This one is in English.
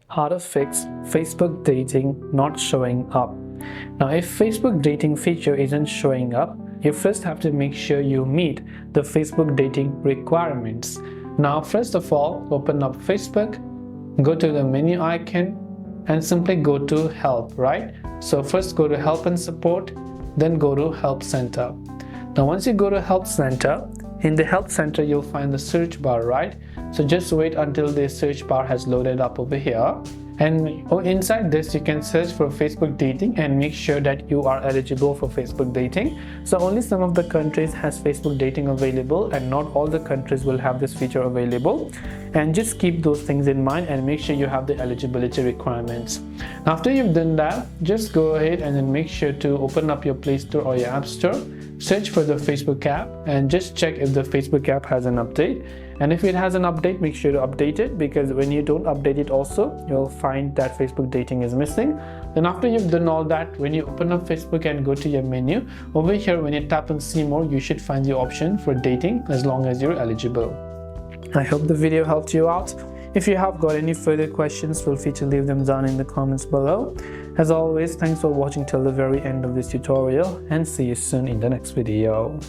How to fix Facebook dating not showing up. Now, if Facebook dating feature isn't showing up, you first have to make sure you meet the Facebook dating requirements. Now, first of all, open up Facebook, go to the menu icon and simply go to help, right? So first go to help and support, then go to help center. Now, once you go to help center, in the help center you'll find the search bar, right? So just wait until the search bar has loaded up over here, and inside this you can search for Facebook dating and make sure that you are eligible for Facebook dating. So only some of the countries has Facebook dating available, and not all the countries will have this feature available, and just keep those things in mind and make sure you have the eligibility requirements. After you've done that, just go ahead and then make sure to open up your Play Store or your App Store, search for the Facebook app and just check if the Facebook app has an update. And if it has an update, make sure to update it, because when you don't update it also, you'll find that Facebook dating is missing. Then after you've done all that, when you open up Facebook and go to your menu, over here when you tap on see more, you should find the option for dating as long as you're eligible. I hope the video helped you out. If you have got any further questions, feel free to leave them down in the comments below. As always, thanks for watching till the very end of this tutorial, and see you soon in the next video.